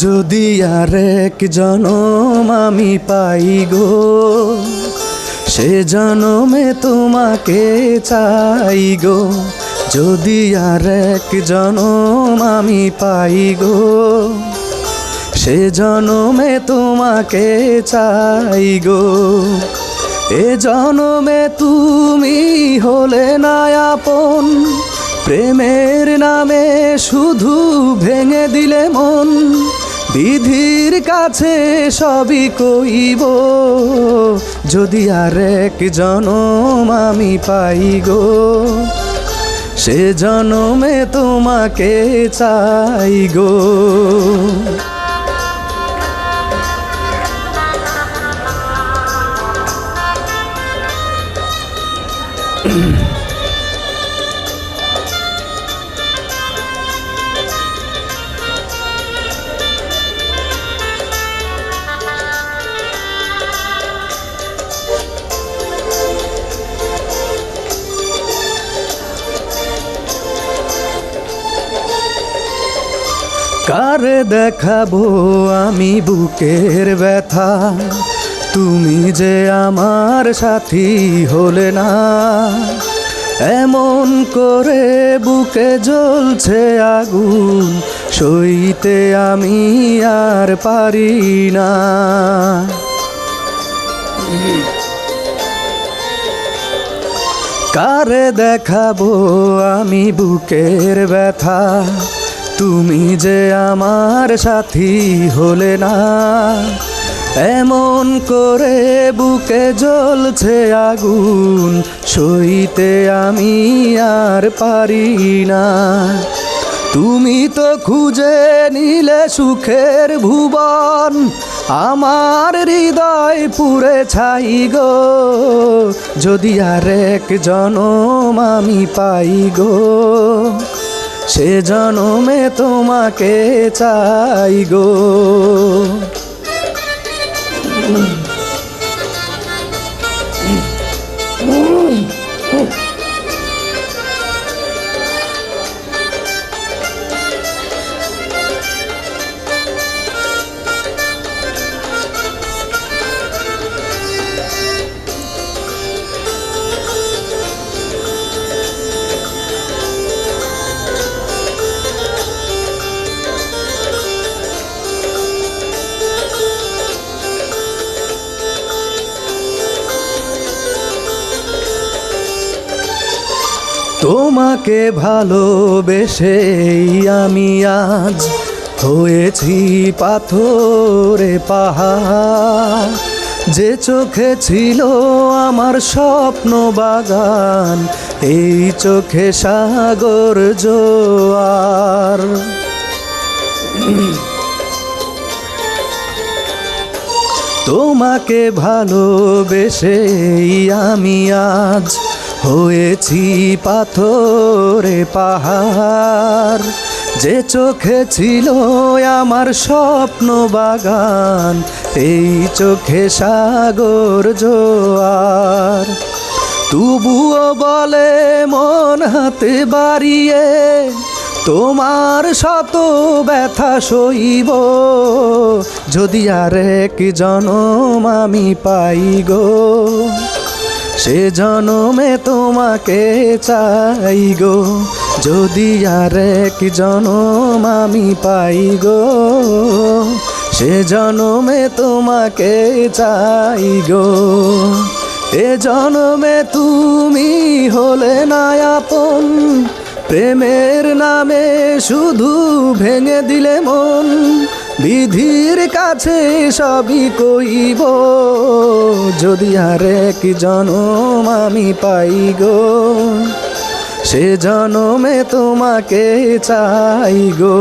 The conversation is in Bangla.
যদি আর এক জনম আমি পাই গো, সে জনমে তোমাকে চাই গো। যদি আর এক জনম আমি পাই গো, সে জনমে তোমাকে চাই গো। এ জনমে তুমি হলে না আপন, প্রেমের নামে শুধু ভেঙে দিলে মন। বিধির কাছে সবই কইব, যদি আর এক জনম আমি পাই গো, সে জনমে তোমাকে চাই গো। কারে দেখাবো আমি বুকের ব্যথা, তুমি যে আমার সাথী হলে না। এমন করে বুকে জ্বলছে আগুন, সইতে আমি আর পারি না। কারে দেখাবো আমি বুকের ব্যথা, তুমি যে আমার সাথী হলে না। এমন করে বুকে জ্বলছে আগুন, সইতে আমি আর পারি না। তুমি তো খুঁজে নিলে সুখের ভুবন, আমার হৃদয় পুড়ে ছাই গো। যদি আর এক জনম আমি পাই গো, সে জনমে তোমাকে চাই গো। তোমাকে ভালোবেসেই আমি আজ হয়েছি পাথরে পাহাড়। যে চোখে ছিল আমার স্বপ্ন বাগান, এই চোখে সাগর জোয়ার। তোমাকে ভালোবেসেই আমি আজ হয়েছি পাথরে পাহাড়। যে চোখে ছিল আমার স্বপ্ন বাগান, এই চোখে সাগর জোয়ার। তবুও বলে মন হাতে বাড়িয়ে, তোমার শত ব্যথা সইব, যদি আর এক জনম আমি পাই গো, সে জনমে তোমাকে চাই গো। যদি আর এক জনম আমি পাই গো, সে জনমে তোমাকে চাই গো। এ জনমে তুমি হলে না আপন, প্রেমের নামে শুধু ভেঙে দিলে মন। বিধির কাছে সবই কইব, যদি আর এক জনম আমি পাই গো, সে জনমে তোমাকে চাই গো।